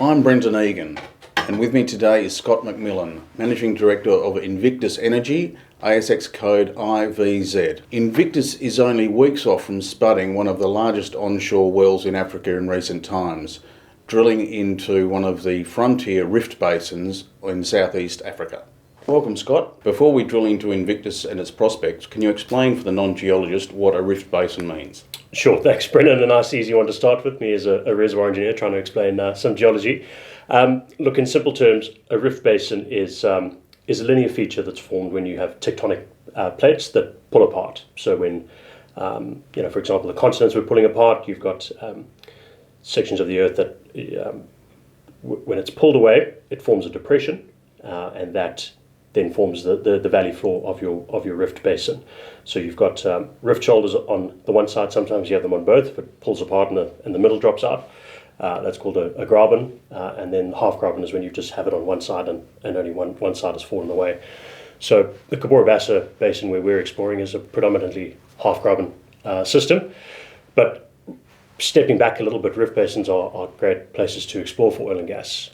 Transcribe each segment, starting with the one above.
I'm Brendan Egan, and with me today is Scott Macmillan, Managing Director of Invictus Energy, ASX code IVZ. Invictus is only weeks off from spudding one of the largest onshore wells in Africa in recent times, drilling into one of the frontier rift basins in southeast Africa. Welcome, Scott. Before we drill into Invictus and its prospects, can you explain for the non-geologist what a rift basin means? Sure, thanks Brendan. A nice easy one to start with. Me as a reservoir engineer trying to explain some geology. Look, in simple terms, a rift basin is a linear feature that's formed when you have tectonic plates that pull apart. So when, for example, the continents were pulling apart, you've got sections of the earth that, when it's pulled away, it forms a depression, and that then forms the valley floor of your rift basin. So you've got rift shoulders on the one side. Sometimes you have them on both. If it pulls apart and the middle drops out, that's called a graben. And then half graben is when you just have it on one side and only one side has fallen away. So the Cabora Bassa Basin where we're exploring is a predominantly half graben system. But stepping back a little bit, rift basins are great places to explore for oil and gas.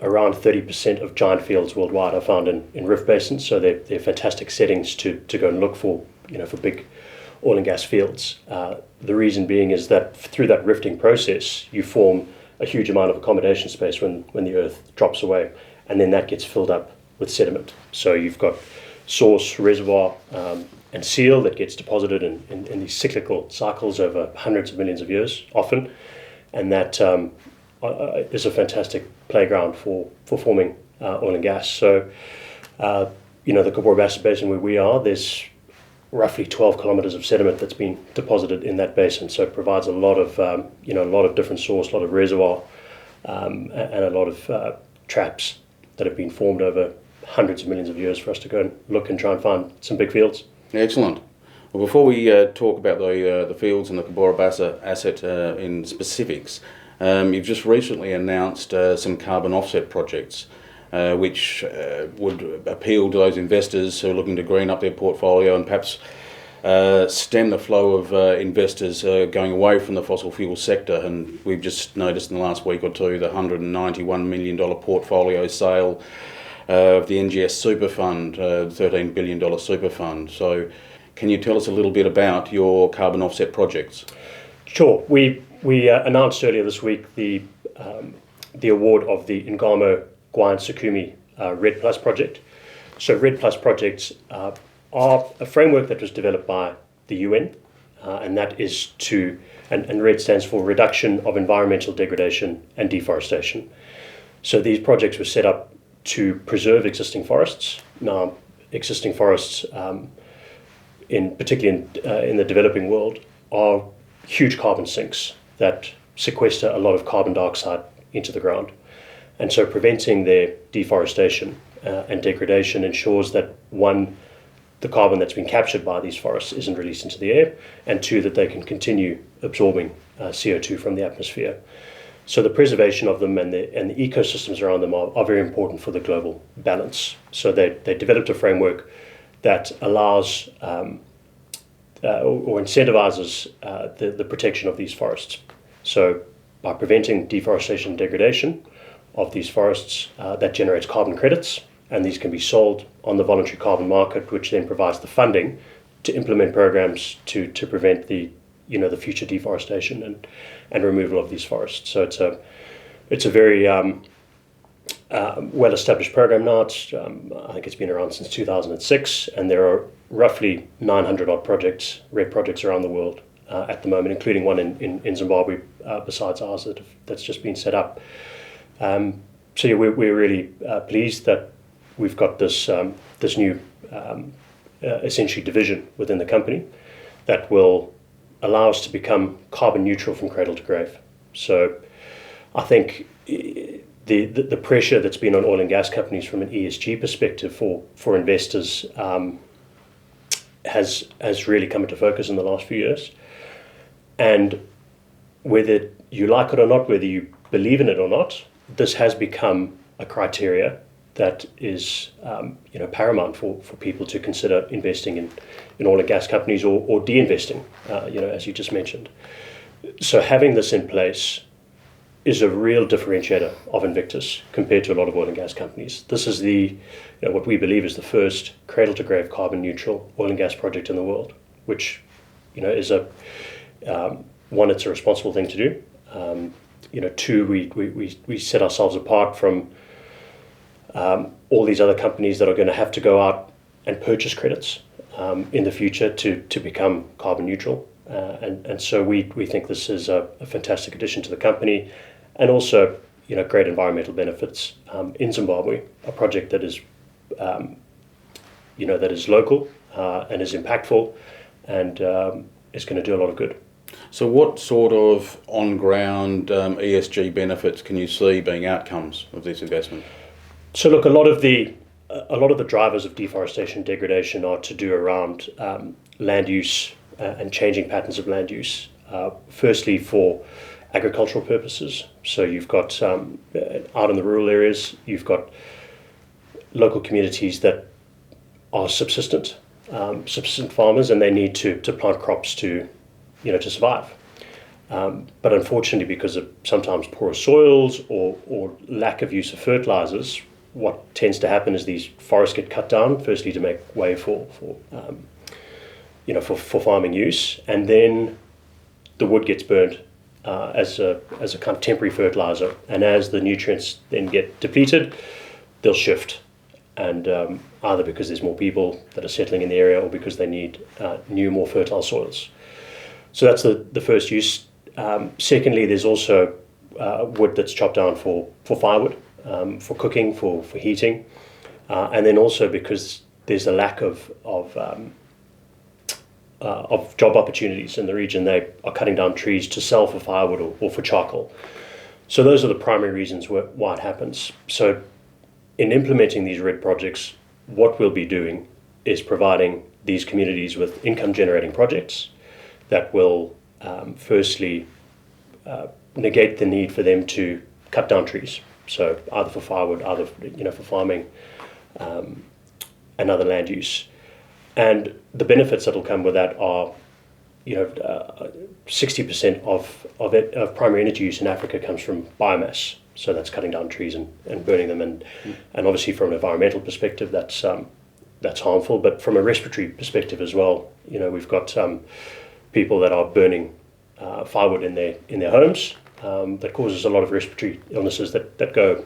Around 30% of giant fields worldwide are found in rift basins, so they're fantastic settings to go and look for, for big oil and gas fields. The reason being is that through that rifting process, you form a huge amount of accommodation space when the earth drops away, and then that gets filled up with sediment. So you've got source, reservoir, and seal that gets deposited in these cyclical cycles over hundreds of millions of years, often, and that is a fantastic playground for forming oil and gas. So, the Cabora Bassa Basin where we are, there's roughly 12 kilometers of sediment that's been deposited in that basin. So it provides a lot of different source, a lot of reservoir, and a lot of traps that have been formed over hundreds of millions of years for us to go and look and try and find some big fields. Excellent. Well, before we talk about the fields and the Cabora Bassa asset in specifics, you've just recently announced some carbon offset projects, which would appeal to those investors who are looking to green up their portfolio and perhaps stem the flow of investors going away from the fossil fuel sector. And we've just noticed in the last week or two the $191 million portfolio sale of the NGS super fund, $13 billion super fund. So can you tell us a little bit about your carbon offset projects? Sure. We announced earlier this week the award of the Ngamo Gwian Sukumi RED Plus project. So RED Plus projects are a framework that was developed by the UN, and that is and RED stands for Reduction of Environmental Degradation and Deforestation. So these projects were set up to preserve existing forests. Now, existing forests, particularly in the developing world, are huge carbon sinks that sequester a lot of carbon dioxide into the ground. And so preventing their deforestation and degradation ensures that, one, the carbon that's been captured by these forests isn't released into the air, and two, that they can continue absorbing CO2 from the atmosphere. So the preservation of them and the ecosystems around them are very important for the global balance. So they developed a framework that allows or incentivizes the protection of these forests. So by preventing deforestation and degradation of these forests, that generates carbon credits, and these can be sold on the voluntary carbon market, which then provides the funding to implement programs to prevent the future deforestation and removal of these forests. So it's a very well-established program now. I think it's been around since 2006, and there are roughly 900 odd projects, RED projects around the world at the moment, including one in Zimbabwe besides ours that's just been set up. So yeah, we're really pleased that we've got this new essentially division within the company that will allow us to become carbon neutral from cradle to grave. So I think the pressure that's been on oil and gas companies from an ESG perspective for investors has really come into focus in the last few years. And whether you like it or not, whether you believe in it or not, this has become a criteria that is paramount for people to consider investing in oil and gas companies or de-investing, as you just mentioned. So having this in place is a real differentiator of Invictus compared to a lot of oil and gas companies. This is what we believe is the first cradle-to-grave carbon neutral oil and gas project in the world, which is one, it's a responsible thing to do. Two, we set ourselves apart from all these other companies that are going to have to go out and purchase credits in the future to become carbon neutral. And so we think this is a fantastic addition to the company, and also great environmental benefits in Zimbabwe, a project that is that is local and is impactful and is going to do a lot of good. So what sort of on-ground ESG benefits can you see being outcomes of this investment? So look, a lot of the drivers of deforestation degradation are to do around land use and changing patterns of land use. Firstly, for agricultural purposes. So you've got out in the rural areas, you've got local communities that are subsistent farmers, and they need to plant crops to survive. But unfortunately, because of sometimes poor soils or lack of use of fertilizers, what tends to happen is these forests get cut down, firstly to make way for farming use, and then the wood gets burnt as a kind of temporary fertilizer. And as the nutrients then get depleted, they'll shift, and either because there's more people that are settling in the area or because they need new, more fertile soils. So that's the first use. Secondly, there's also wood that's chopped down for firewood, for cooking, for heating, and then also because there's a lack of job opportunities in the region, they are cutting down trees to sell for firewood or for charcoal. So those are the primary reasons why it happens. So in implementing these RED projects, what we'll be doing is providing these communities with income-generating projects that will firstly negate the need for them to cut down trees. So either for firewood, either for farming and other land use. And the benefits that will come with that are, 60% of primary energy use in Africa comes from biomass. So that's cutting down trees and burning them, and obviously from an environmental perspective, that's harmful. But from a respiratory perspective as well, we've got people that are burning firewood in their homes that causes a lot of respiratory illnesses that go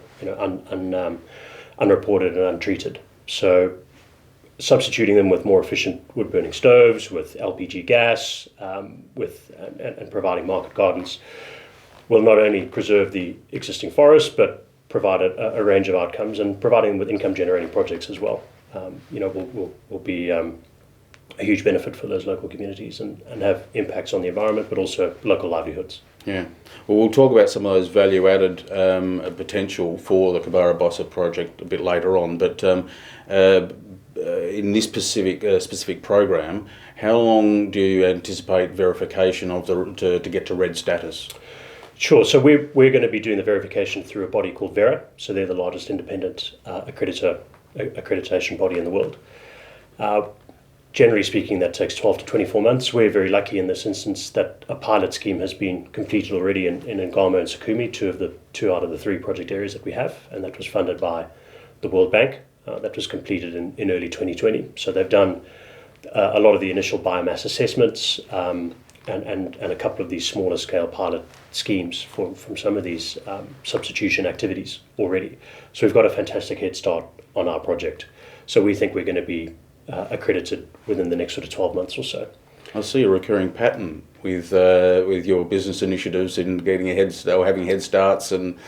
unreported and untreated. So substituting them with more efficient wood-burning stoves, with LPG gas, and providing market gardens will not only preserve the existing forest, but provide a range of outcomes, and providing them with income-generating projects as well. Will be a huge benefit for those local communities and have impacts on the environment, but also local livelihoods. Yeah. Well, we'll talk about some of those value-added potential for the Cabora Bassa project a bit later on, but in this specific program, how long do you anticipate verification of to get to RED status? Sure. So we're going to be doing the verification through a body called Verra. So they're the largest independent accreditation body in the world. Generally speaking, that takes 12 to 24 months. We're very lucky in this instance that a pilot scheme has been completed already in Ngama and Sakumi, two out of the three project areas that we have, and that was funded by the World Bank. That was completed in early 2020. So they've done a lot of the initial biomass assessments and a couple of these smaller scale pilot schemes from some of these substitution activities already. So we've got a fantastic head start on our project. So we think we're going to be accredited within the next sort of 12 months or so. I see a recurring pattern with your business initiatives in getting having head starts and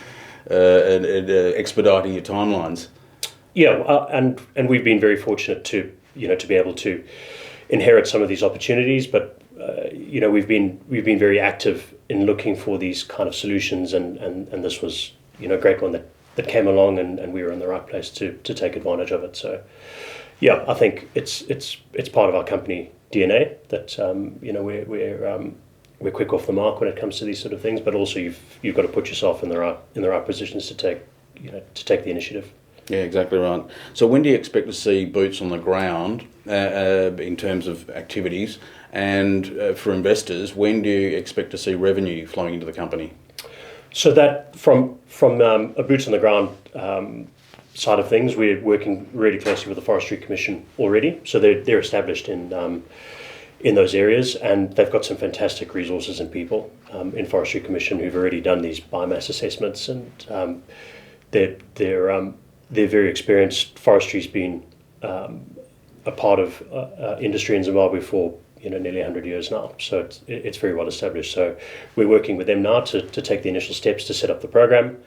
expediting your timelines. Yeah, and we've been very fortunate to be able to inherit some of these opportunities, but we've been very active in looking for these kind of solutions, and this was a great one that came along, and we were in the right place to take advantage of it. So yeah, I think it's part of our company DNA that we're quick off the mark when it comes to these sort of things, but also you've got to put yourself in the right positions to take the initiative. Yeah, exactly right. So when do you expect to see boots on the ground in terms of activities? And for investors, when do you expect to see revenue flowing into the company? So that from a boots on the ground side of things, we're working really closely with the Forestry Commission already. So they're established in those areas, and they've got some fantastic resources and people in Forestry Commission who've already done these biomass assessments, and they're very experienced. Forestry's been a part of industry in Zimbabwe for nearly 100 years now, so it's very well established. So we're working with them now to take the initial steps to set up the program,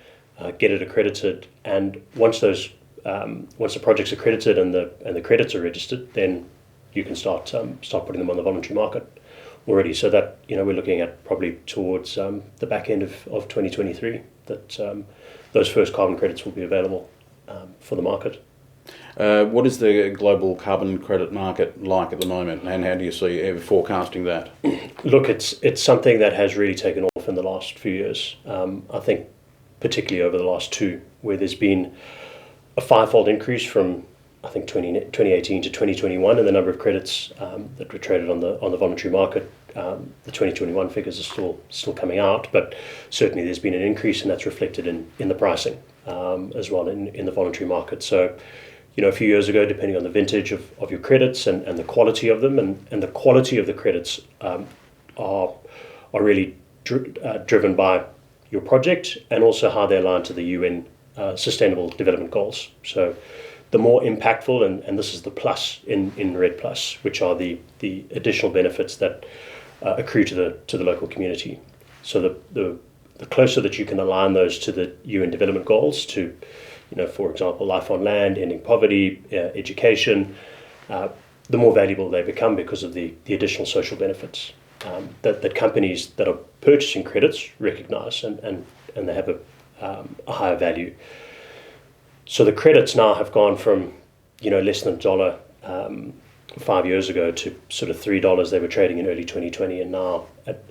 get it accredited, and once the project's accredited and the credits are registered, then you can start putting them on the voluntary market already. So that we're looking at probably towards the back end of 2023 that those first carbon credits will be available for the market. What is the global carbon credit market like at the moment, and how do you see forecasting that? Look, it's something that has really taken off in the last few years. I think particularly over the last two, where there's been a fivefold increase from I think 2018 to 2021 in the number of credits that were traded on the voluntary market. The 2021 figures are still coming out, but certainly there's been an increase, and that's reflected in the pricing as well in the voluntary market. So a few years ago, depending on the vintage of your credits and the quality of them, and the quality of the credits are really driven by your project and also how they align to the UN Sustainable Development Goals. So the more impactful, and this is the plus in Red Plus, which are the additional benefits that accrue to the local community. So the closer that you can align those to the UN Development Goals, to for example, life on land, ending poverty, education, the more valuable they become because of the additional social benefits that companies that are purchasing credits recognise, and they have a higher value. So the credits now have gone from less than $1 5 years ago to sort of $3 they were trading in early 2020, and now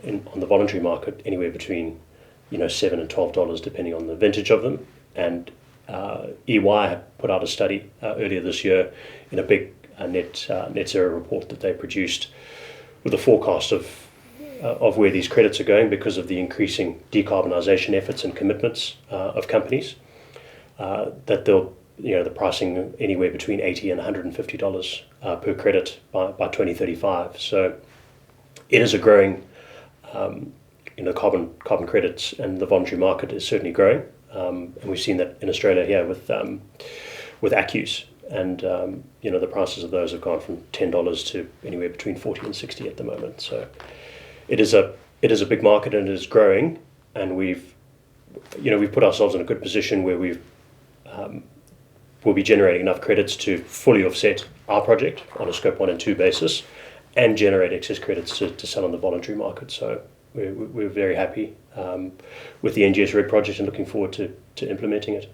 on the voluntary market anywhere between $7 and $12 depending on the vintage of them. And EY had put out a study earlier this year in a big net zero report that they produced with a forecast of where these credits are going because of the increasing decarbonisation efforts and commitments of companies. That they'll the pricing anywhere between $80 and $150 per credit by 2035. So it is a growing carbon credits, and the voluntary market is certainly growing. And we've seen that in Australia here with ACCUs, and the prices of those have gone from $10 to anywhere between $40 and $60 at the moment. So it is a big market, and it is growing, and we've put ourselves in a good position where we'll be generating enough credits to fully offset our project on a scope 1 and 2 basis, and generate excess credits to sell on the voluntary market. So we're very happy with the NGS Red project and looking forward to implementing it.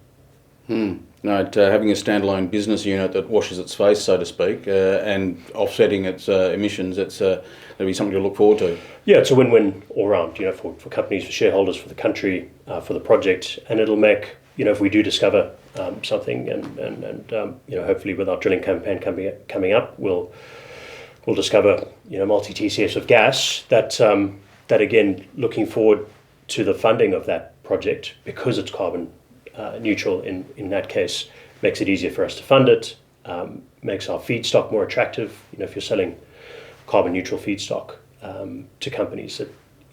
No, having a standalone business unit that washes its face, so to speak, and offsetting its emissions, that'll be something to look forward to. Yeah, it's a win-win all round, for companies, for shareholders, for the country, for the project, and it'll make, if we do discover something, and hopefully with our drilling campaign coming up, we'll discover multi TCFs of gas that again, looking forward to the funding of that project, because it's carbon neutral in that case, makes it easier for us to fund it, makes our feedstock more attractive. If you're selling carbon neutral feedstock to companies,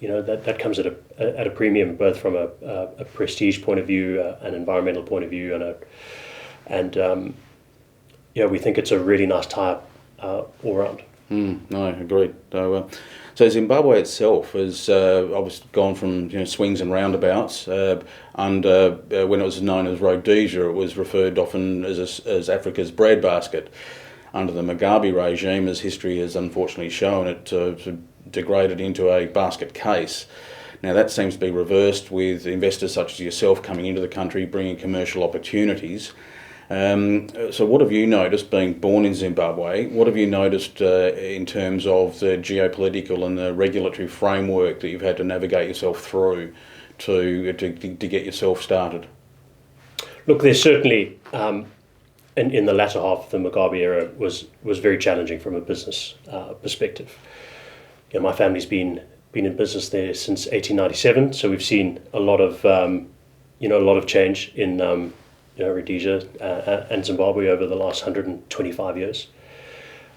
that comes at a premium, both from a prestige point of view, an environmental point of view, and we think it's a really nice tie-up all around. No, agreed. So Zimbabwe itself has obviously gone from swings and roundabouts. Under when it was known as Rhodesia, it was referred often as Africa's breadbasket. Under the Mugabe regime, as history has unfortunately shown, it degraded into a basket case. Now that seems to be reversed, with investors such as yourself coming into the country, bringing commercial opportunities. So what have you noticed, being born in Zimbabwe? What have you noticed in terms of the geopolitical and the regulatory framework that you've had to navigate yourself through to get yourself started? Look, there's certainly and in the latter half of the Mugabe era was very challenging from a business perspective. My family's been in business there since 1897, so we've seen a lot of change in Rhodesia and Zimbabwe over the last 125 years.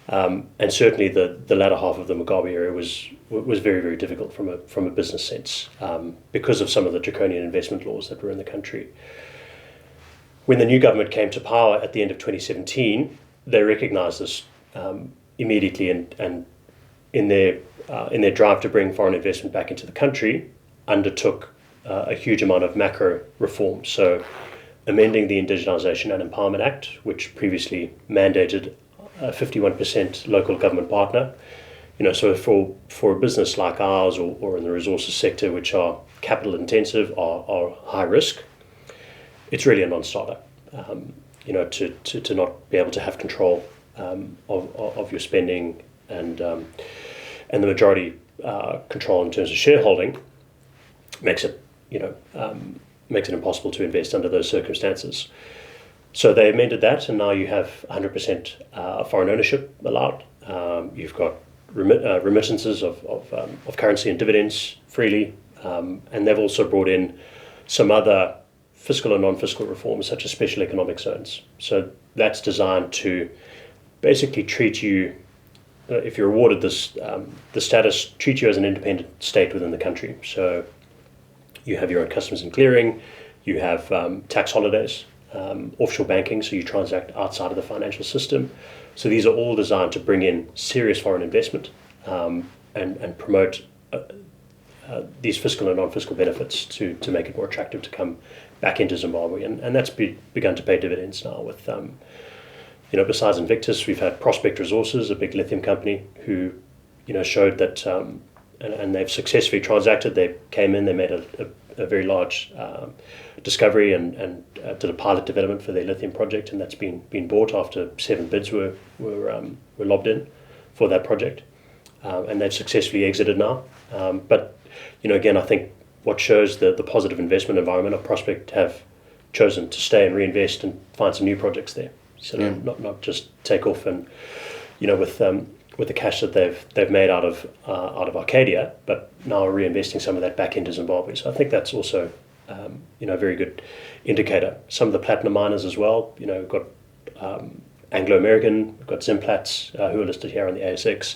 And certainly the latter half of the Mugabe era was very, very difficult from a business sense because of some of the draconian investment laws that were in the country. When the new government came to power at the end of 2017, they recognised this immediately, and in their drive to bring foreign investment back into the country, undertook a huge amount of macro reform. So, amending the Indigenisation and Empowerment Act, which previously mandated a 51% local government partner. So for a business like ours, or in the resources sector, which are capital intensive, are high risk, it's really a non-starter. To not be able to have control of your spending and the majority control in terms of shareholding makes it impossible to invest under those circumstances. So they amended that, and now you have 100% foreign ownership allowed. You've got remittances of currency and dividends freely, and they've also brought in some other fiscal and non-fiscal reforms, such as special economic zones. So that's designed to basically treat you, if you're awarded this the status, treat you as an independent state within the country. So you have your own customs and clearing, you have tax holidays, offshore banking, so you transact outside of the financial system. So these are all designed to bring in serious foreign investment and promote these fiscal and non-fiscal benefits to make it more attractive to come back into Zimbabwe. And that's begun to pay dividends now with, besides Invictus, we've had Prospect Resources, a big lithium company, who, showed that, and they've successfully transacted. They came in, they made a very large discovery and did a pilot development for their lithium project, and that's been bought after 7 bids were lobbed in for that project, and they've successfully exited now. But again, I think what shows the positive investment environment of Prospect have chosen to stay and reinvest and find some new projects there. So not just take off and with the cash that they've made out of Arcadia, but now are reinvesting some of that back into Zimbabwe. So I think that's also a very good indicator. Some of the platinum miners as well. We've got Anglo American, we've got Zimplats, who are listed here on the ASX,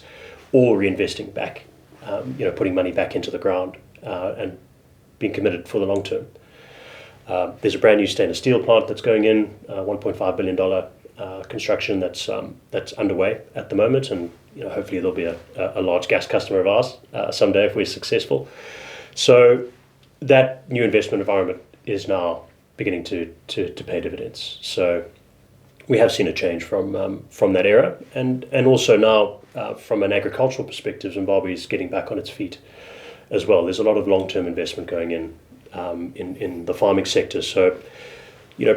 all reinvesting back, putting money back into the ground and being committed for the long term. There's a brand new stainless steel plant that's going in, $1.5 billion construction that's underway at the moment, and hopefully there'll be a large gas customer of ours someday if we're successful. So that new investment environment is now beginning to pay dividends. So we have seen a change from that era, and also now from an agricultural perspective, Zimbabwe is getting back on its feet as well. There's a lot of long-term investment going in the farming sector. So,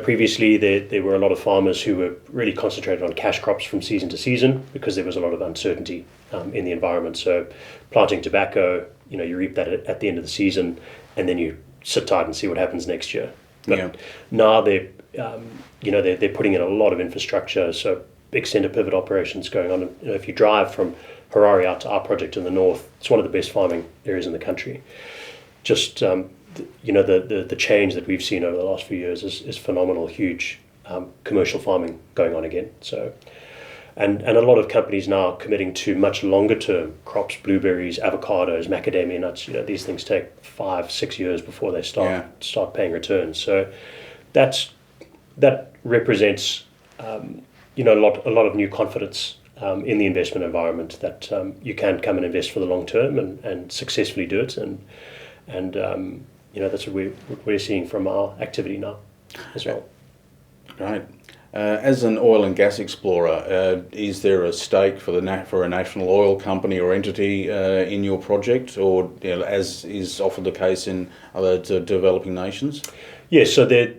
previously there were a lot of farmers who were really concentrated on cash crops from season to season because there was a lot of uncertainty in the environment. So planting tobacco, you reap that at the end of the season, and then you sit tight and see what happens next year. But now they're putting in a lot of infrastructure, so extended pivot operations going on. If you drive from Harare out to our project in the north, it's one of the best farming areas in the country. Just the change that we've seen over the last few years is phenomenal. Huge commercial farming going on again. So, and a lot of companies now committing to much longer term crops: blueberries, avocados, macadamia nuts. These things take 5-6 years before they start paying returns. So that represents a lot of new confidence in the investment environment that you can come and invest for the long term and successfully do it. And that's what we're seeing from our activity now as well. Right. As an oil and gas explorer, is there a stake for a national oil company or entity in your project, or as is often the case in other developing nations? Yes. So there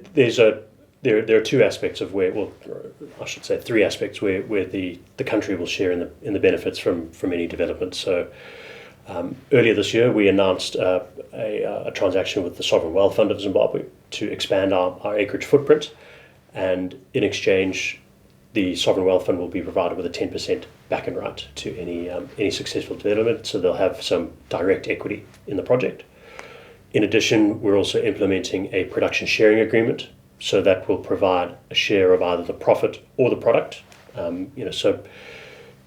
are two aspects of I should say 3 aspects where the country will share in the benefits from any development. So earlier this year, we announced a transaction with the Sovereign Wealth Fund of Zimbabwe to expand our acreage footprint, and in exchange, the sovereign wealth fund will be provided with a 10% back and right to any successful development, so they'll have some direct equity in the project. In addition, we're also implementing a production sharing agreement, so that will provide a share of either the profit or the product. So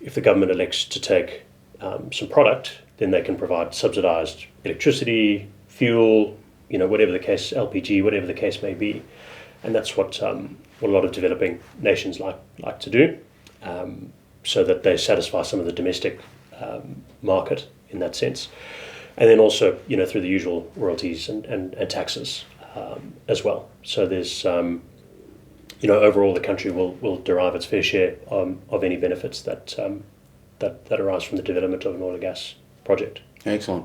if the government elects to take some product, then they can provide subsidised electricity, fuel, whatever the case, LPG, whatever the case may be, and that's what a lot of developing nations like to do, so that they satisfy some of the domestic market in that sense. And then also, through the usual royalties and taxes as well. So there's, overall the country will derive its fair share of any benefits that arise from the development of an oil and gas project. Excellent.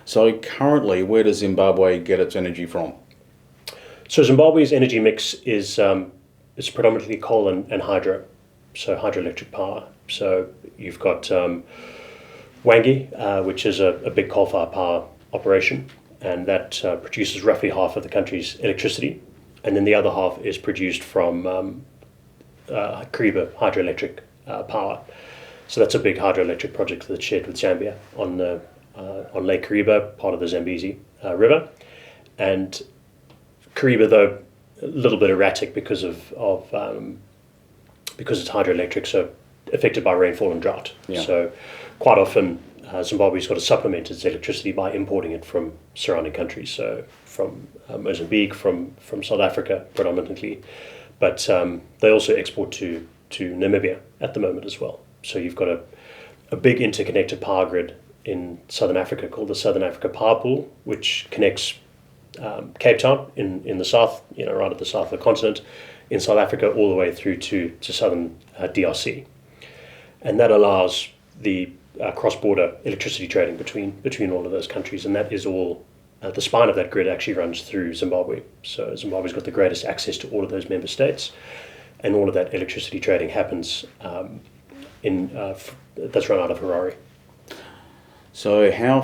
So currently, where does Zimbabwe get its energy from? So Zimbabwe's energy mix is predominantly coal and hydro, so hydroelectric power. So you've got Wangi, which is a big coal-fired power operation, and that produces roughly half of the country's electricity, and then the other half is produced from Kariba hydroelectric power. So that's a big hydroelectric project that's shared with Zambia on Lake Kariba, part of the Zambezi River. And Kariba, though a little bit erratic because it's hydroelectric, so affected by rainfall and drought. Yeah. So quite often Zimbabwe's got to supplement its electricity by importing it from surrounding countries, so from Mozambique, from South Africa predominantly, but they also export to Namibia at the moment as well. So you've got a big interconnected power grid in Southern Africa called the Southern Africa Power Pool, which connects Cape Town in the south, right at the south of the continent, in South Africa, all the way through to southern DRC. And that allows the cross-border electricity trading between all of those countries, and that is all, the spine of that grid actually runs through Zimbabwe. So Zimbabwe's got the greatest access to all of those member states, and all of that electricity trading happens that's run out of Harare. So how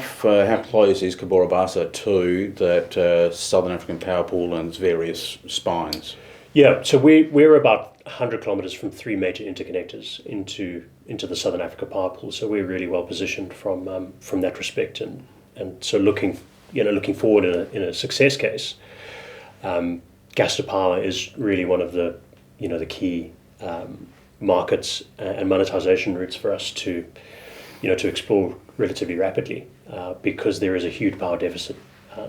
close is Cabora Bassa to that Southern African power pool and its various spines? Yeah, so we're about 100 kilometres from three major interconnectors into the Southern Africa power pool. So we're really well positioned from that respect, and so looking forward in a success case, gas to power is really one of the key markets and monetization routes for us to explore relatively rapidly, because there is a huge power deficit,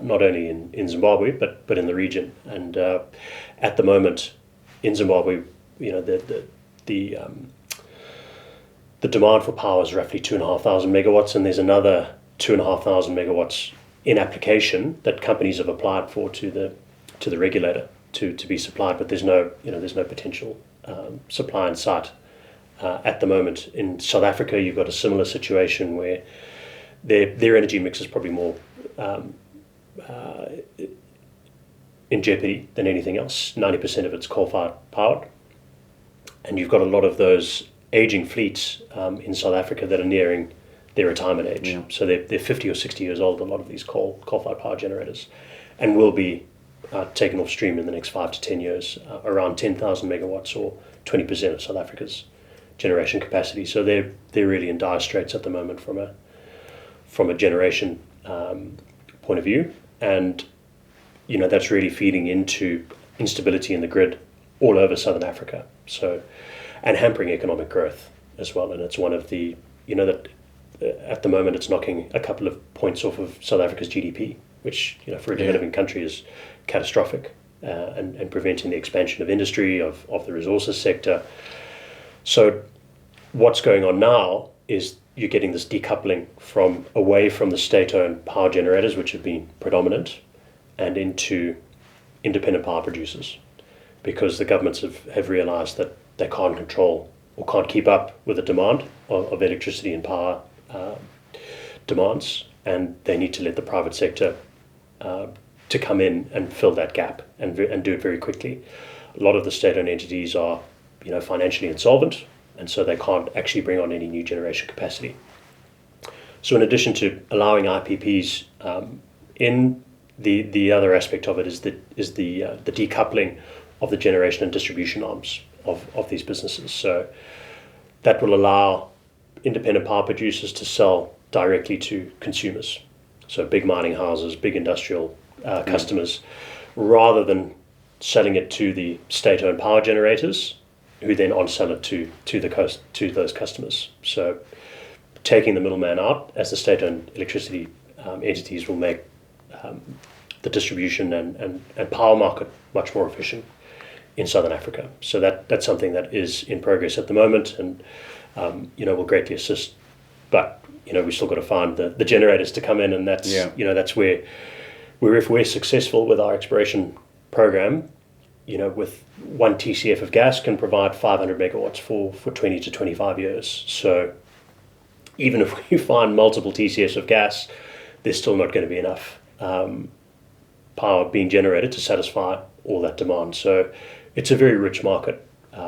not only in Zimbabwe but in the region. And at the moment in Zimbabwe, the demand for power is roughly 2,500 megawatts, and there's another 2,500 megawatts in application that companies have applied for to the regulator to be supplied, but there's no potential supply in sight. At the moment in South Africa, you've got a similar situation where their energy mix is probably more in jeopardy than anything else. 90% of it's coal-fired powered, and you've got a lot of those aging fleets in South Africa that are nearing their retirement age. Yeah. So they're 50 or 60 years old, a lot of these coal-fired power generators, and will be taken off stream in the next 5 to 10 years, around 10,000 megawatts, or 20% of South Africa's generation capacity. So they're really in dire straits at the moment from a generation point of view, and that's really feeding into instability in the grid all over Southern Africa. So, and hampering economic growth as well. And it's one of the that at the moment it's knocking a couple of points off of South Africa's GDP, which for a developing country is catastrophic, and preventing the expansion of industry, of the resources sector. So what's going on now is you're getting this decoupling away from the state-owned power generators, which have been predominant, and into independent power producers, because the governments have realised that they can't control or can't keep up with the demand of electricity and power demands, and they need to let the private sector to come in and fill that gap and do it very quickly. A lot of the state-owned entities are financially insolvent, and so they can't actually bring on any new generation capacity. So in addition to allowing IPPs in, the other aspect of it is the decoupling of the generation and distribution arms of these businesses. So that will allow independent power producers to sell directly to consumers. So big mining houses, big industrial customers, rather than selling it to the state-owned power generators, who then on-sell it to those customers. So taking the middleman out, as the state-owned electricity entities will make the distribution and power market much more efficient in Southern Africa. So that's something that is in progress at the moment, and will greatly assist. But we've still got to find the generators to come in, and that's that's where if we're successful with our exploration program, with 1 TCF of gas can provide 500 megawatts for 20 to 25 years. So even if we find multiple TCFs of gas, there's still not going to be enough power being generated to satisfy all that demand. So it's a very rich market,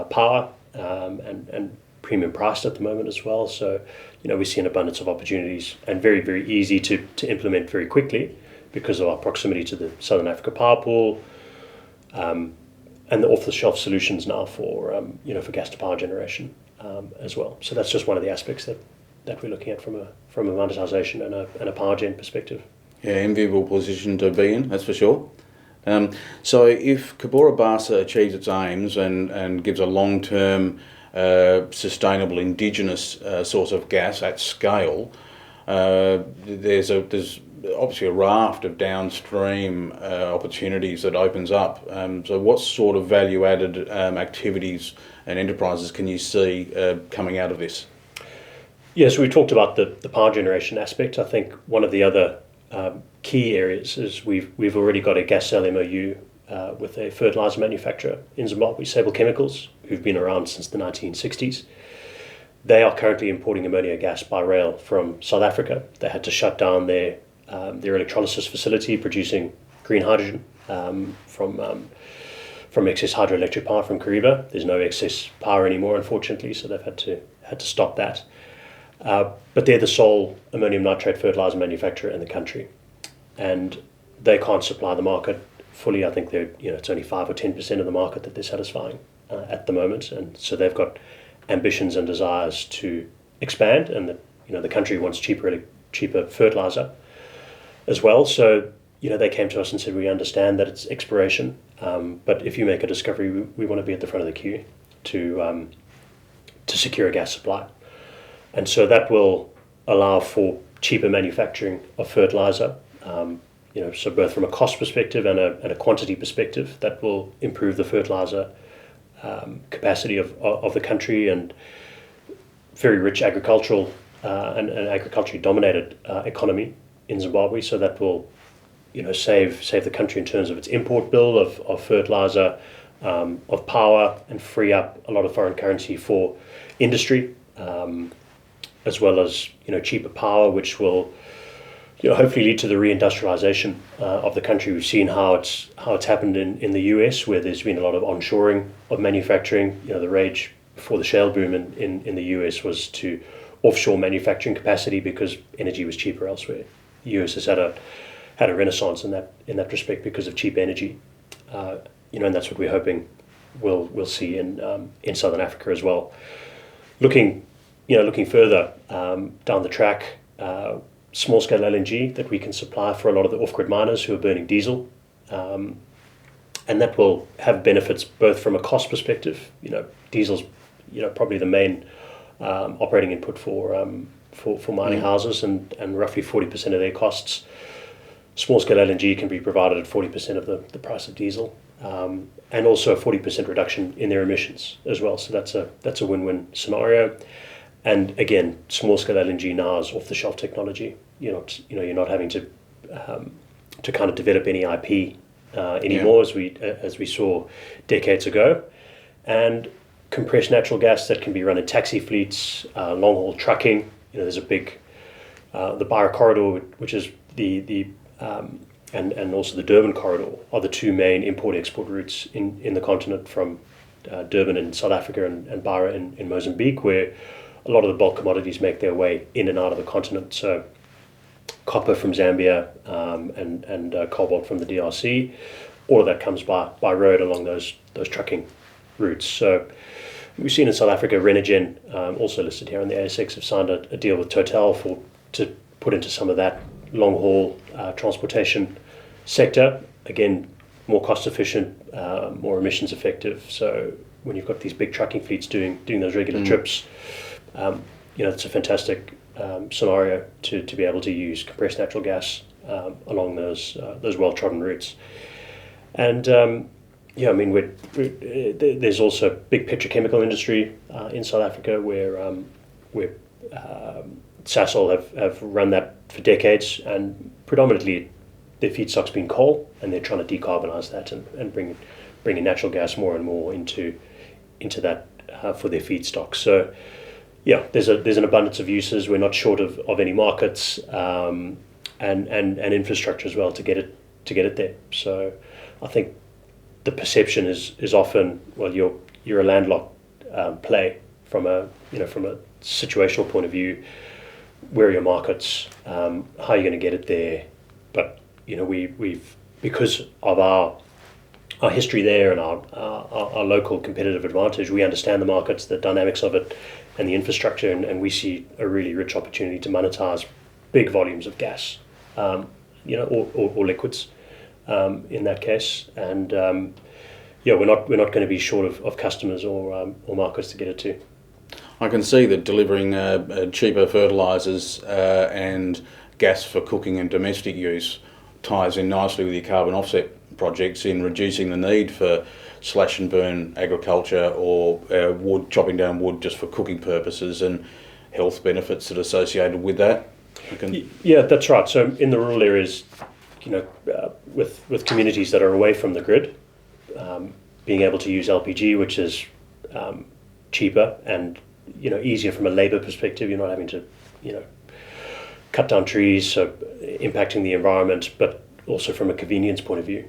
power, and premium priced at the moment as well. So we see an abundance of opportunities, and very, very easy to implement very quickly because of our proximity to the Southern Africa power pool, and the off-the-shelf solutions now for for gas to power generation as well. So that's just one of the aspects that we're looking at from a monetization and a power gen perspective. Yeah, enviable position to be in, that's for sure. So if Cabora Bassa achieves its aims and gives a long-term sustainable indigenous source of gas at scale, there's obviously a raft of downstream opportunities that opens up. So what sort of value-added activities and enterprises can you see coming out of this? Yeah, so we talked about the power generation aspect. I think one of the other key areas is we've already got a gas sale MOU with a fertilizer manufacturer in Zimbabwe, Sable Chemicals, who've been around since the 1960s. They are currently importing ammonia gas by rail from South Africa. They had to shut down their electrolysis facility producing green hydrogen from excess hydroelectric power from Kariba. There's no excess power anymore, unfortunately, so they've had to stop that. But they're the sole ammonium nitrate fertilizer manufacturer in the country, and they can't supply the market fully. I think it's only 5 or 10% of the market that they're satisfying at the moment, and so they've got ambitions and desires to expand, and the country wants cheaper fertilizer as well. So they came to us and said, we understand that it's exploration, but if you make a discovery, we want to be at the front of the queue to secure a gas supply. And so that will allow for cheaper manufacturing of fertilizer, so both from a cost perspective and a quantity perspective, that will improve the fertilizer capacity of the country, and very rich agricultural and agriculturally dominated economy in Zimbabwe. So that will save the country in terms of its import bill of fertilizer, of power, and free up a lot of foreign currency for industry, as well as cheaper power, which will hopefully lead to the reindustrialization of the country. We've seen how it's happened in the US, where there's been a lot of onshoring of manufacturing. The rage before the shale boom in the US was to offshore manufacturing capacity because energy was cheaper elsewhere. The US has had a renaissance in that respect because of cheap energy, and that's what we're hoping we'll see in Southern Africa as well. Looking further down the track, small-scale LNG that we can supply for a lot of the off-grid miners who are burning diesel, and that will have benefits both from a cost perspective. Diesel's probably the main operating input for mining houses, and roughly 40% of their costs. Small-scale LNG can be provided at 40% of the price of diesel, and also a 40% reduction in their emissions as well. So that's a win-win scenario. And again, small-scale LNG now is off-the-shelf technology. You're not having to kind of develop any IP anymore, as we saw decades ago. And compressed natural gas that can be run in taxi fleets, long-haul trucking. There's a big the Beira corridor, which is and also the Durban corridor, are the two main import-export routes in the continent, from Durban in South Africa and Beira in Mozambique, where a lot of the bulk commodities make their way in and out of the continent. So copper from Zambia and cobalt from the DRC, all of that comes by road along those trucking routes. So we've seen in South Africa, Renogen, also listed here on the ASX, have signed a deal with Total to put into some of that long-haul transportation sector. Again, more cost-efficient, more emissions effective. So when you've got these big trucking fleets doing those regular trips, it's a fantastic scenario to be able to use compressed natural gas along those well-trodden routes. And there's also big petrochemical industry in South Africa where Sasol have run that for decades, and predominantly their feedstock's been coal, and they're trying to decarbonise that and bringing natural gas more and more into that for their feedstock. So there's an abundance of uses. We're not short of any markets and infrastructure as well to get it there. So I think the perception is often, well, you're a landlocked play from a situational point of view. Where are your markets? How are you going to get it there? But we've because of our history there and our local competitive advantage, we understand the markets, the dynamics of it, and the infrastructure, and we see a really rich opportunity to monetize big volumes of gas, or liquids, in that case. And we're not going to be short of customers or markets to get it to. I can see that delivering cheaper fertilisers and gas for cooking and domestic use ties in nicely with your carbon offset projects in reducing the need for slash and burn agriculture or chopping down wood just for cooking purposes, and health benefits that are associated with that. Yeah, that's right. So in the rural areas, with communities that are away from the grid, being able to use LPG, which is cheaper and easier from a labour perspective. You're not having to cut down trees, so impacting the environment, but also from a convenience point of view,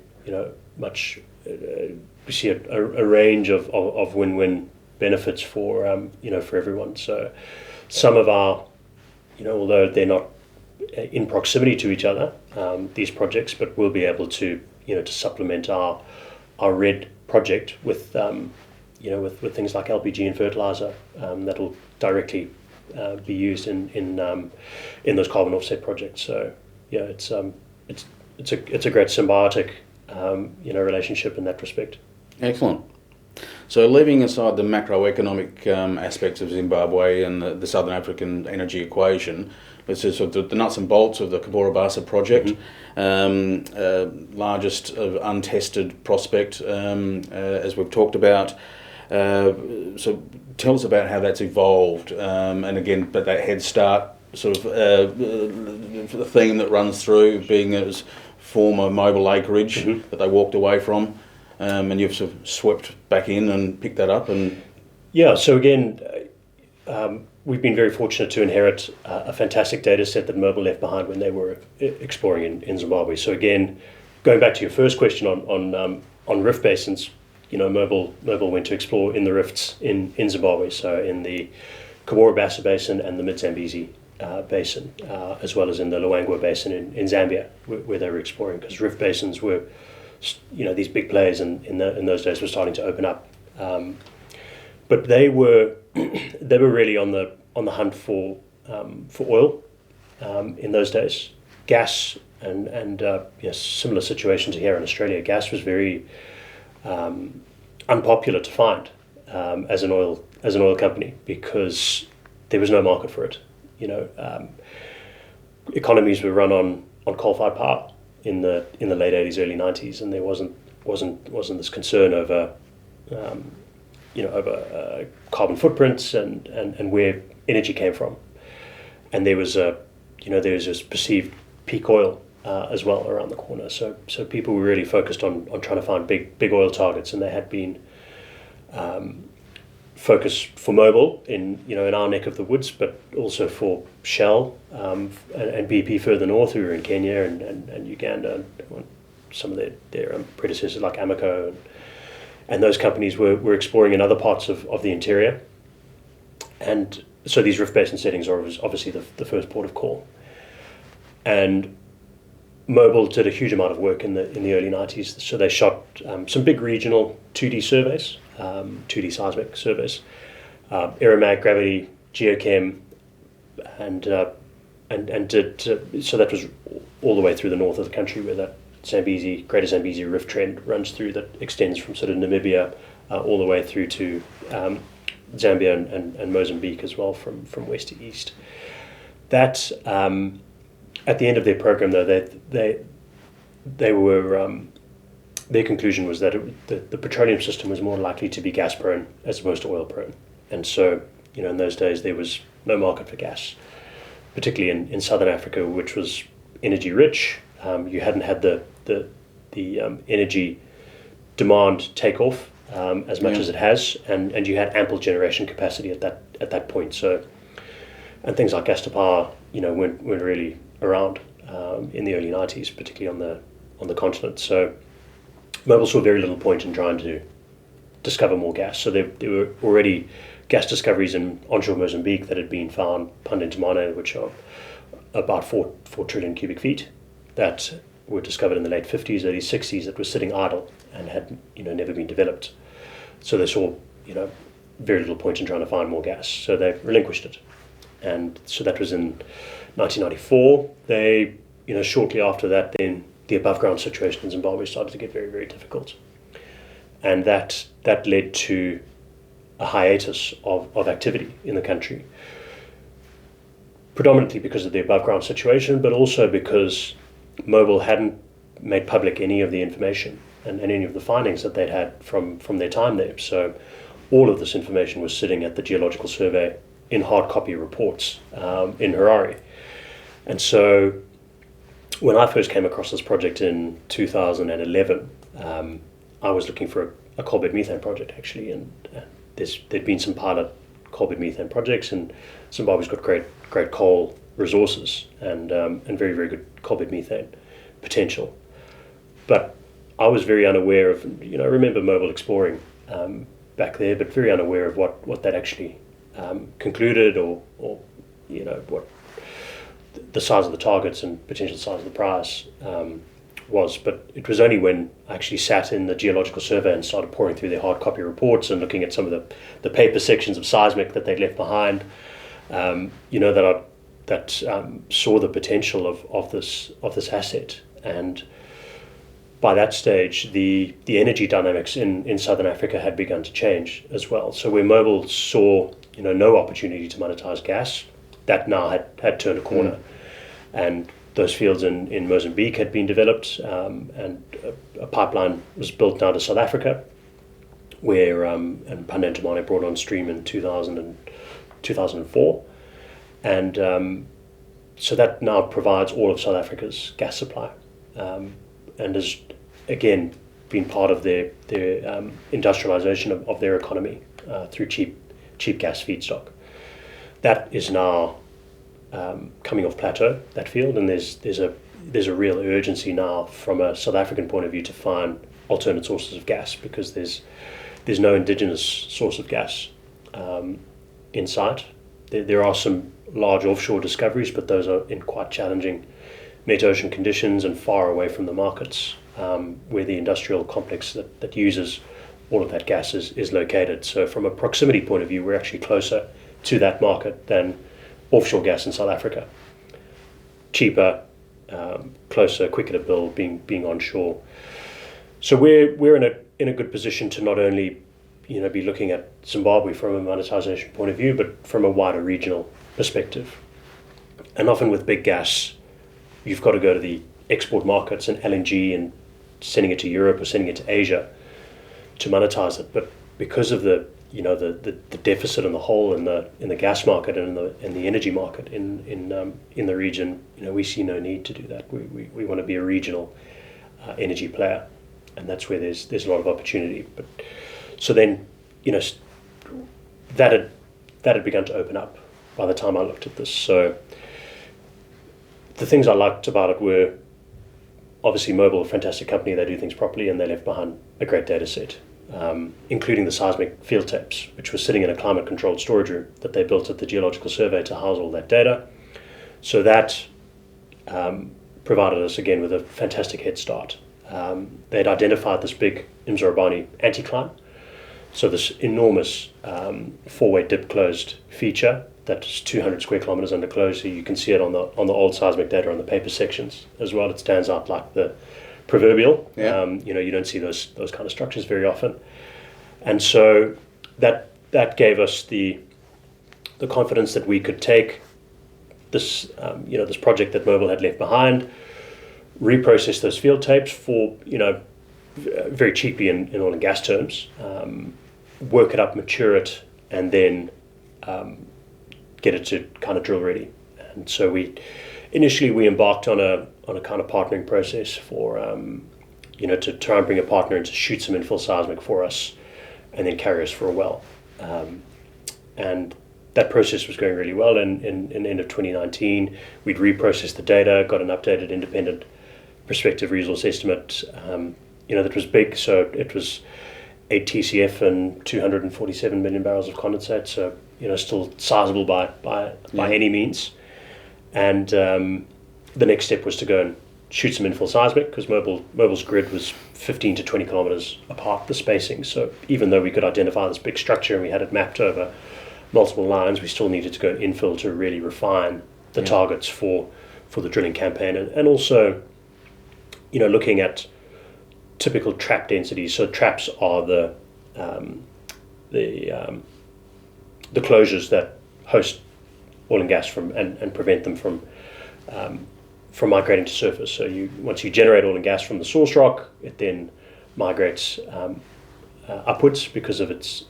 we see a range of win-win benefits for everyone. So some of our, although they're not in proximity to each other, these projects, but we'll be able to supplement our red project with things like LPG and fertilizer that'll directly be used in those carbon offset projects. So it's a great symbiotic relationship in that respect. Excellent. So leaving aside the macroeconomic aspects of Zimbabwe and the Southern African energy equation, let's just sort of the nuts and bolts of the Cabora Bassa project, largest untested prospect, as we've talked about. So tell us about how that's evolved, and again, but that head start sort of the theme that runs through being as former mobile acreage that they walked away from, and you've sort of swept back in and picked that up. And so again, we've been very fortunate to inherit a fantastic data set that Mobil left behind when they were exploring in Zimbabwe. So again, going back to your first question on rift basins, Mobil went to explore in the rifts in Zimbabwe, so in the Cabora Bassa Basin and the Mid-Zambezi Basin, as well as in the Luangwa Basin in Zambia, where they were exploring, because rift basins were, these big players in those days were starting to open up. But they were really on the hunt for oil in those days. Gas and similar situation to here in Australia. Gas was very unpopular to find as an oil company because there was no market for it. Economies were run on coal-fired power in the late 80s, early 90s, and there wasn't this concern over carbon footprints and where energy came from, and there was this perceived peak oil as well around the corner. So people were really focused on trying to find big oil targets, and they had been focused for Mobil in our neck of the woods, but also for Shell and BP further north, who were in Kenya and Uganda, and some of their predecessors like Amoco, and those companies were exploring in other parts of the interior. And so these rift basin settings are obviously the first port of call. And Mobil did a huge amount of work in the early 90s. So they shot some big regional 2D surveys, 2D seismic surveys, aeromag, gravity, geochem, and did so that was all the way through the north of the country, where that Greater Zambezi Rift Trend runs through, that extends from sort of Namibia all the way through to Zambia and Mozambique as well, from west to east. That at the end of their program, though, they were their conclusion was that the petroleum system was more likely to be gas prone as opposed to oil prone, and so in those days there was no market for gas, particularly in southern Africa, which was energy rich. You hadn't had the energy demand take off as much as it has, and you had ample generation capacity at that point. So, and things like gas to power, weren't really around in the early 90s, particularly on the continent. So, Mobil saw very little point in trying to discover more gas. So there were already gas discoveries in onshore Mozambique that had been found, Pandentamane, which are about 4 trillion cubic feet, that were discovered in the late 50s, early 60s, that were sitting idle and had never been developed. So they saw very little point in trying to find more gas, so they relinquished it. And so that was in 1994. They, shortly after that, then the above ground situation in Zimbabwe started to get very, very difficult, and that led to a hiatus of activity in the country, predominantly because of the above ground situation, but also because Mobil hadn't made public any of the information and any of the findings that they'd had from their time there. So all of this information was sitting at the Geological Survey in hard copy reports in Harare. And so when I first came across this project in 2011, I was looking for a coal bed methane project, actually, and there'd been some pilot coal bed methane projects, and Zimbabwe's got great coal resources and very, very good coal bed methane potential. But I was very unaware of, I remember Mobil exploring back there, but very unaware of what that actually concluded, or what the size of the targets and potential size of the prize was. But it was only when I actually sat in the Geological Survey and started pouring through their hard copy reports and looking at some of the paper sections of seismic that they'd left behind, that saw the potential of this asset. And by that stage, the energy dynamics in Southern Africa had begun to change as well. So where Mobil saw no opportunity to monetize gas, that now had turned a corner, and those fields in Mozambique had been developed, and a pipeline was built down to South Africa, where and Pandentamane brought on stream in 2004, and so that now provides all of South Africa's gas supply, and has again been part of their industrialization of their economy through cheap gas feedstock. That is now coming off plateau, that field, and there's a real urgency now from a South African point of view to find alternate sources of gas, because there's no indigenous source of gas in sight. There are some large offshore discoveries, but those are in quite challenging mid-ocean conditions and far away from the markets where the industrial complex that uses all of that gas is located. So from a proximity point of view, we're actually closer to that market than offshore gas in South Africa. Cheaper, closer, quicker to build, being onshore. So we're in a good position to not only be looking at Zimbabwe from a monetization point of view, but from a wider regional perspective. And often with big gas, you've got to go to the export markets and LNG and sending it to Europe or sending it to Asia to monetize it. But because of the deficit and the hole in the gas market and in the energy market in the region, we see no need to do that. We want to be a regional energy player, and that's where there's a lot of opportunity. But so then that had begun to open up by the time I looked at this. So the things I liked about it were, obviously, Mobil, a fantastic company. They do things properly, and they left behind a great data set, including the seismic field tapes, which was sitting in a climate-controlled storage room that they built at the Geological Survey to house all that data. So that provided us again with a fantastic head start. They'd identified this big Mzorobani anticline, so this enormous four-way dip closed feature that's 200 square kilometers under closure. You can see it on the old seismic data on the paper sections as well. It stands out like the proverbial. Yeah. You don't see those kind of structures very often, and so that gave us the confidence that we could take this this project that Mobil had left behind, reprocess those field tapes for very cheaply in oil and gas terms, work it up, mature it, and then get it to kind of drill ready. And so initially we embarked on a kind of partnering process for to try and bring a partner in to shoot some infill seismic for us, and then carry us for a well. And that process was going really well. In the end of 2019, we'd reprocessed the data, got an updated independent prospective resource estimate. That was big. So it was 8 TCF and 247 million barrels of condensate. So still sizable by any means. And the next step was to go and shoot some infill seismic, because Mobil's grid was 15 to 20 kilometers apart, the spacing. So even though we could identify this big structure and we had it mapped over multiple lines, we still needed to go infill to really refine the targets for the drilling campaign, and also looking at typical trap densities. So traps are the closures that host oil and gas and prevent them from migrating to surface. So once you generate oil and gas from the source rock, it then migrates upwards because of its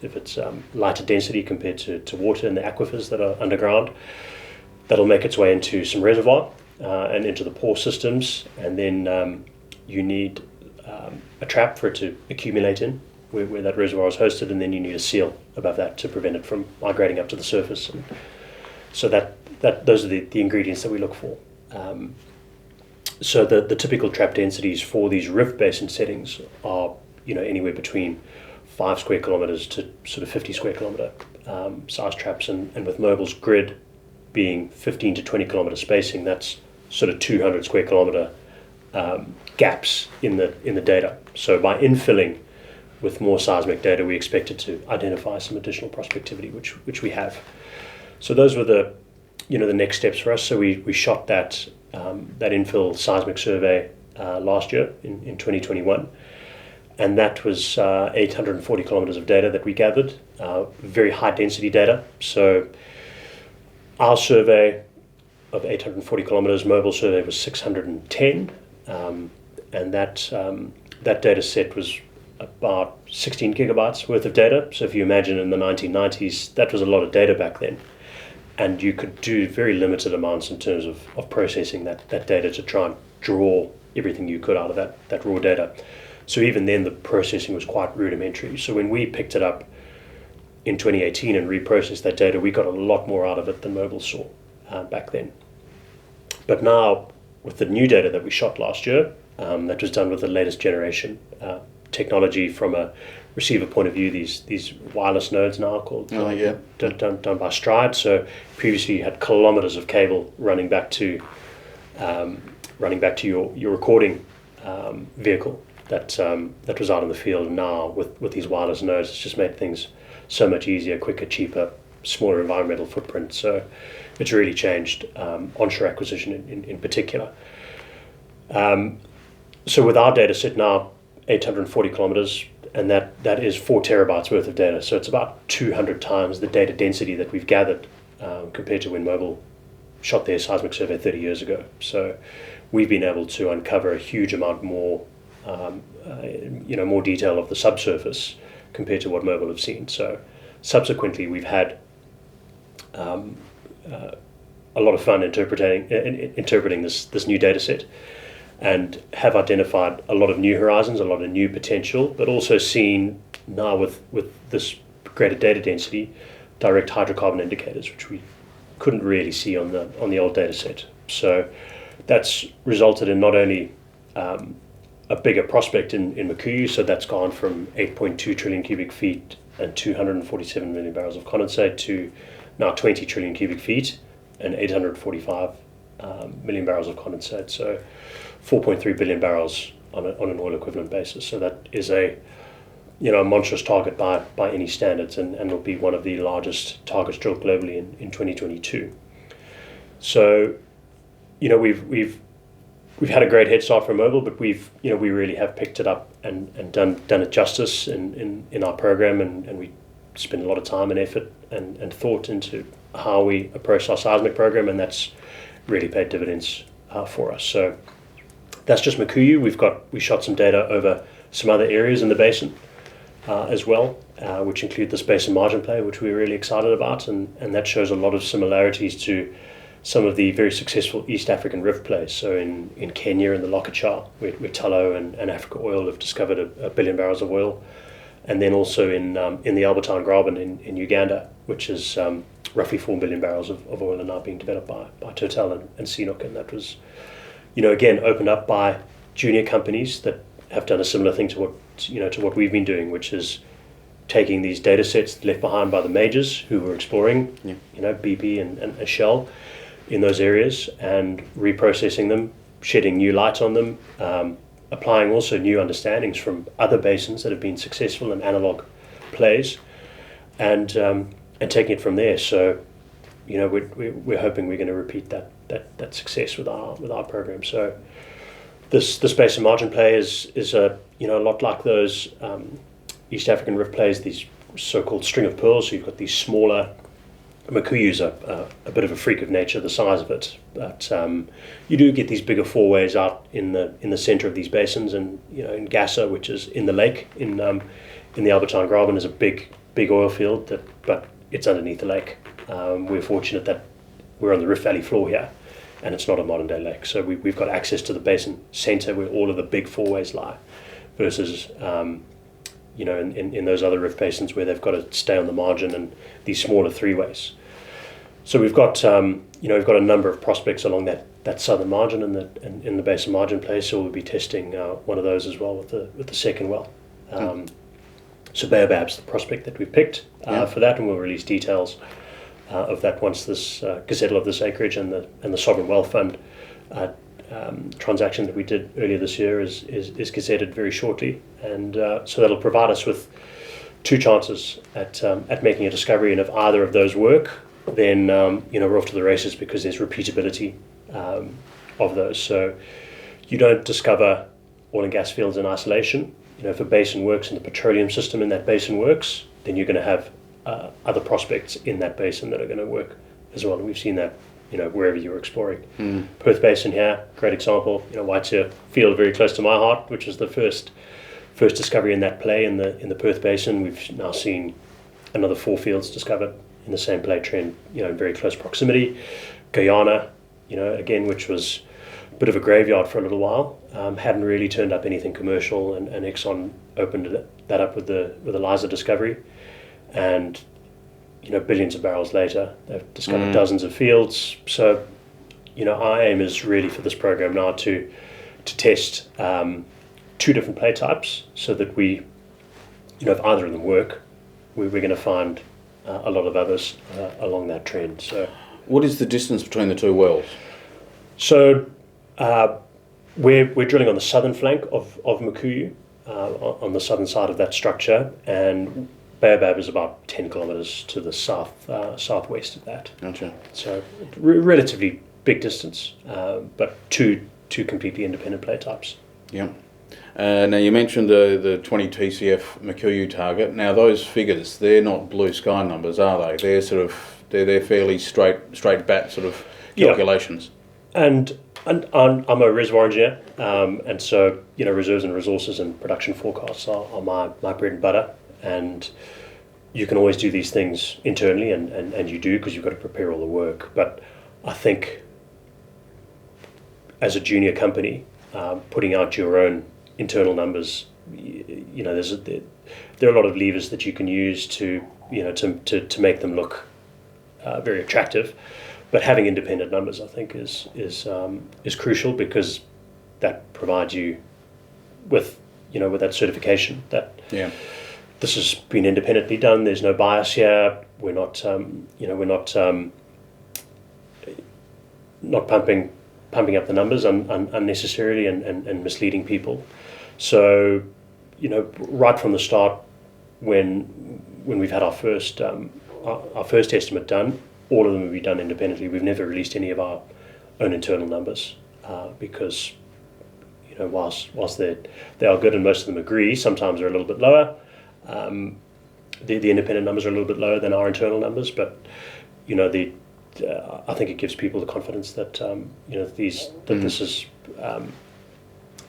lighter density compared to water in the aquifers that are underground. That'll make its way into some reservoir and into the pore systems, and then you need a trap for it to accumulate in where that reservoir is hosted, and then you need a seal above that to prevent it from migrating up to the surface. And so those are the ingredients that we look for. So the typical trap densities for these rift basin settings are anywhere between 5 square kilometers to sort of 50 square kilometer size traps, and with Mobil's grid being 15 to 20 kilometer spacing, that's sort of 200 square kilometer gaps in the data. So by infilling with more seismic data, we expected to identify some additional prospectivity, which we have. So those were the next steps for us. So we shot that infill seismic survey last year in 2021, and that was 840 kilometers of data that we gathered, very high density data. So our survey of 840 kilometers, Mobil survey was 610, and that data set was about 16 gigabytes worth of data. So if you imagine in the 1990s, that was a lot of data back then. And you could do very limited amounts in terms of processing that data to try and draw everything you could out of that raw data. So even then, the processing was quite rudimentary. So when we picked it up in 2018 and reprocessed that data, we got a lot more out of it than Mobil saw back then. But now, with the new data that we shot last year, that was done with the latest generation technology from a receiver point of view, these wireless nodes now called done by Stride. So previously you had kilometers of cable running back to your recording vehicle that was out in the field. Now with these wireless nodes, it's just made things so much easier, quicker, cheaper, smaller environmental footprint. So it's really changed onshore acquisition in particular. So with our data set now, 840 kilometers, and that is 4 terabytes worth of data. So it's about 200 times the data density that we've gathered compared to when Mobil shot their seismic survey 30 years ago. So we've been able to uncover a huge amount more, more detail of the subsurface compared to what Mobil have seen. So subsequently, we've had a lot of fun interpreting this new data set, and have identified a lot of new horizons, a lot of new potential, but also seen now with this greater data density, direct hydrocarbon indicators, which we couldn't really see on the old data set. So that's resulted in not only a bigger prospect in Mukuyu, so that's gone from 8.2 trillion cubic feet and 247 million barrels of condensate to now 20 trillion cubic feet and 845 million barrels of condensate, so 4.3 billion barrels on an oil equivalent basis. So that is a monstrous target by any standards, and will be one of the largest targets drilled globally in 2022. So, we've had a great head start from Mobil, but we really have picked it up and done it justice in our program, and we spend a lot of time and effort and thought into how we approach our seismic program, and that's really paid dividends for us. So that's just Mukuyu. We shot some data over some other areas in the basin as well, which include this basin margin play, which we're really excited about, and that shows a lot of similarities to some of the very successful East African rift plays. So in Kenya, in the Lokacha, where Tullow and Africa Oil have discovered a billion barrels of oil, and then also in the Albertine Graben in Uganda, which is roughly 4 billion barrels of oil are now being developed by Total and CNOOC, and that was, again, opened up by junior companies that have done a similar thing to what we've been doing, which is taking these data sets left behind by the majors who were exploring, BP and Shell in those areas, and reprocessing them, shedding new light on them, applying also new understandings from other basins that have been successful in analog plays, and taking it from there. So, we're hoping we're going to repeat that success with our program. So, this basin margin play is a lot like those East African rift plays, these so-called string of pearls. So you've got these smaller. Mukuyu's a bit of a freak of nature, the size of it, but you do get these bigger four-ways out in the center of these basins, and in Gassa, which is in the lake in the Albertine Graben, is a big oil field but it's underneath the lake. We're fortunate that we're on the Rift Valley floor here, and it's not a modern day lake, so we've got access to the basin center where all of the big four-ways lie, versus in those other rift basins where they've got to stay on the margin and these smaller three-ways. So we've got we've got a number of prospects along that southern margin and in the basin margin place. So we'll be testing one of those as well with the second well. So Baobab's the prospect that we've picked for that, and we'll release details of that once this gazettal of this acreage and the Sovereign Wealth Fund transaction that we did earlier this year is gazetted very shortly, and so that'll provide us with two chances at making a discovery. And if either of those work, then we're off to the races, because there's repeatability of those. So you don't discover oil and gas fields in isolation. If a basin works and the petroleum system in that basin works, then you're going to have other prospects in that basin that are going to work as well. And we've seen that wherever you're exploring. Perth Basin here, great example. Waitsia field, very close to my heart, which is the first discovery in that play in the Perth Basin. We've now seen another 4 fields discovered in the same play trend, in very close proximity. Guyana, again, which was a bit of a graveyard for a little while, hadn't really turned up anything commercial, and Exxon opened that up with the Liza discovery, and billions of barrels later, they've discovered dozens of fields. So, our aim is really for this program now to test 2 different play types, so that we, if either of them work, we're going to find a lot of others along that trend. So, what is the distance between the 2 wells? So, we're drilling on the southern flank of Mukuyu, on the southern side of that structure, and Baobab is about 10 kilometers to the southwest of that. Gotcha. So relatively big distance, but two completely independent play types. Yeah. Now you mentioned the 20 Tcf Mercury Target. Now those figures, they're not blue sky numbers, are they? They're they're fairly straight bat sort of calculations. Yeah. And I'm a reservoir engineer, and so reserves and resources and production forecasts are my bread and butter. And you can always do these things internally, and you do, because you've got to prepare all the work. But I think as a junior company, putting out your own internal numbers, there are a lot of levers that you can use to make them look very attractive. But having independent numbers, I think, is crucial, because that provides you with that certification that this has been independently done. There's no bias here. We're not not pumping up the numbers unnecessarily and misleading people. So, right from the start, when we've had our first estimate done, all of them will be done independently. We've never released any of our own internal numbers because whilst they are good and most of them agree, sometimes they're a little bit lower. The independent numbers are a little bit lower than our internal numbers, but I think it gives people the confidence that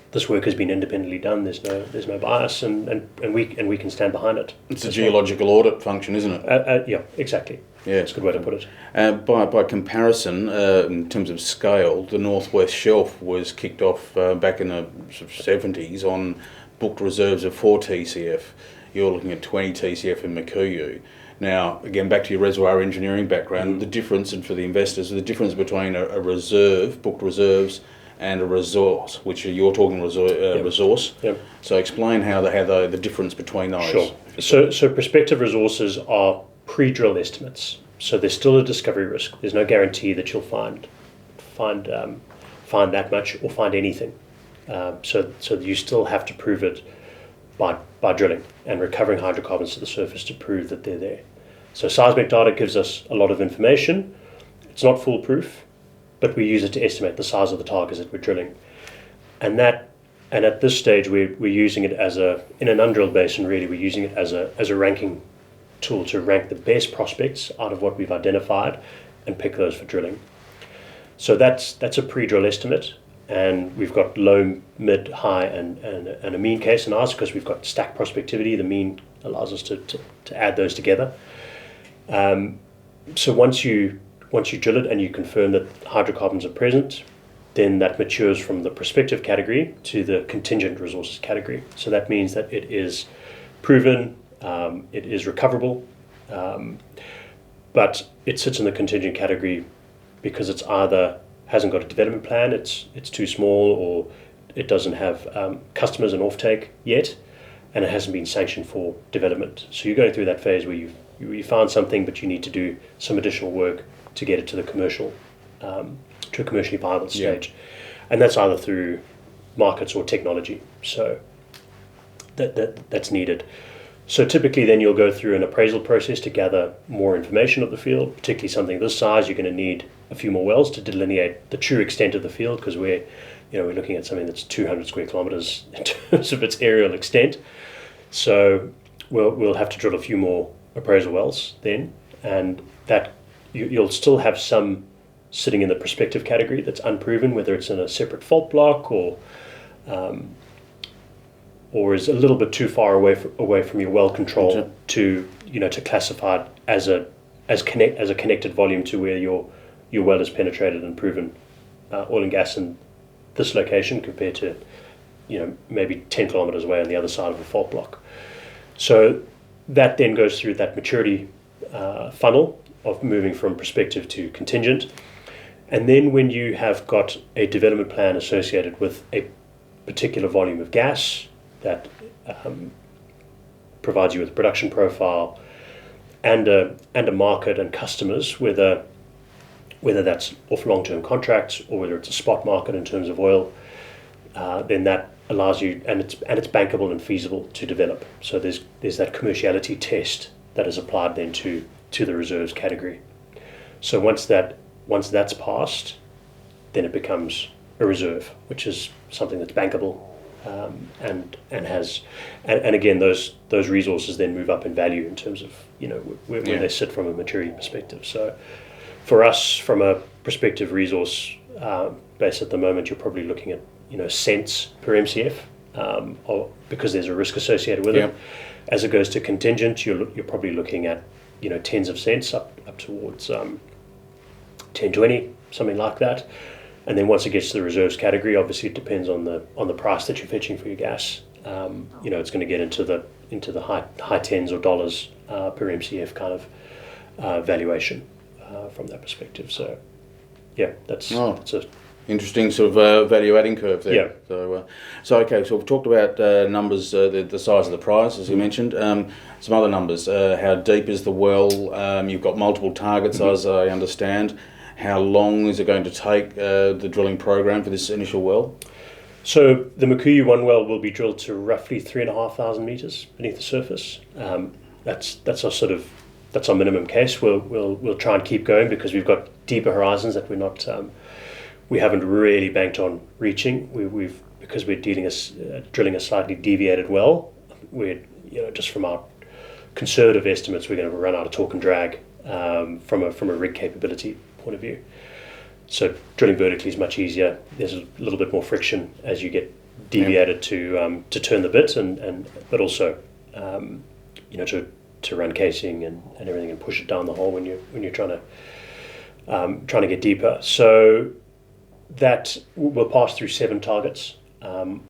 this work has been independently done. There's no bias, and we can stand behind it. It's a geological audit function, isn't it? Yeah, exactly. Yeah, that's a good way to put it. By comparison, in terms of scale, the Northwest Shelf was kicked off back in the sort of 70s on booked reserves of 4 TCF. You're looking at 20 TCF in Makuyu. Now, again, back to your reservoir engineering background, the difference, and for the investors, the difference between a reserve, booked reserves, and a resource, which you're talking resource. Yep. So explain how the difference between those. Sure. So prospective resources are pre-drill estimates. So there's still a discovery risk. There's no guarantee that you'll find that much or find anything. So you still have to prove it by drilling and recovering hydrocarbons to the surface to prove that they're there. So seismic data gives us a lot of information. It's not foolproof, but we use it to estimate the size of the targets that we're drilling. And at this stage we're using it in an undrilled basin, really, we're using it as a ranking tool to rank the best prospects out of what we've identified and pick those for drilling. So that's a pre-drill estimate. And we've got low, mid, high, and a mean case in ours because we've got stacked prospectivity. The mean allows us to add those together. So once you drill it and you confirm that hydrocarbons are present, then that matures from the prospective category to the contingent resources category. So that means that it is proven, it is recoverable, but it sits in the contingent category because it's either hasn't got a development plan, it's too small, or it doesn't have customers and offtake yet, and it hasn't been sanctioned for development. So you're going through that phase where you found something, but you need to do some additional work to get it to the commercial, to a commercially viable stage, and that's either through markets or technology. So that's needed. So typically, then you'll go through an appraisal process to gather more information of the field. Particularly something this size, you're going to need a few more wells to delineate the true extent of the field, because we're looking at something that's 200 square kilometres in terms of its aerial extent. So we'll have to drill a few more appraisal wells then, and that you'll still have some sitting in the prospective category that's unproven, whether it's in a separate fault block or is a little bit too far away from your well control to classify it as a connected volume to where your well is penetrated and proven oil and gas in this location compared to maybe 10 kilometers away on the other side of a fault block. So that then goes through that maturity funnel of moving from prospective to contingent. And then when you have got a development plan associated with a particular volume of gas that provides you with a production profile and a market and customers, whether that's off long-term contracts or whether it's a spot market in terms of oil, then that allows you, and it's bankable and feasible to develop. So there's that commerciality test that is applied then to the reserves category. So once that's passed, then it becomes a reserve, which is something that's bankable, and again those resources then move up in value in terms of where they sit from a maturity perspective. So for us, from a prospective resource base at the moment, you're probably looking at cents per MCF, because there's a risk associated with it. As it goes to contingent, you're probably looking at tens of cents up towards 10, 20, something like that. And then once it gets to the reserves category, obviously it depends on the price that you're fetching for your gas. It's going to get into the high tens or dollars per MCF kind of valuation from that perspective. So that's a interesting sort of value adding curve there. Yeah. So we've talked about numbers, the size of the prize, as you mentioned. Some other numbers. How deep is the well? You've got multiple targets, as I understand. How long is it going to take, the drilling program for this initial well? So the Makuyu 1 well will be drilled to roughly 3,500 meters beneath the surface. That's our minimum case. We'll try and keep going because we've got deeper horizons that we haven't really banked on reaching. Because we're drilling a slightly deviated well. Just from our conservative estimates, we're going to run out of torque and drag from a rig capability point of view. So drilling vertically is much easier. There's a little bit more friction as you get deviated to turn the bit, but also to run casing and everything and push it down the hole when you're trying to get deeper. So that will pass through 7 targets.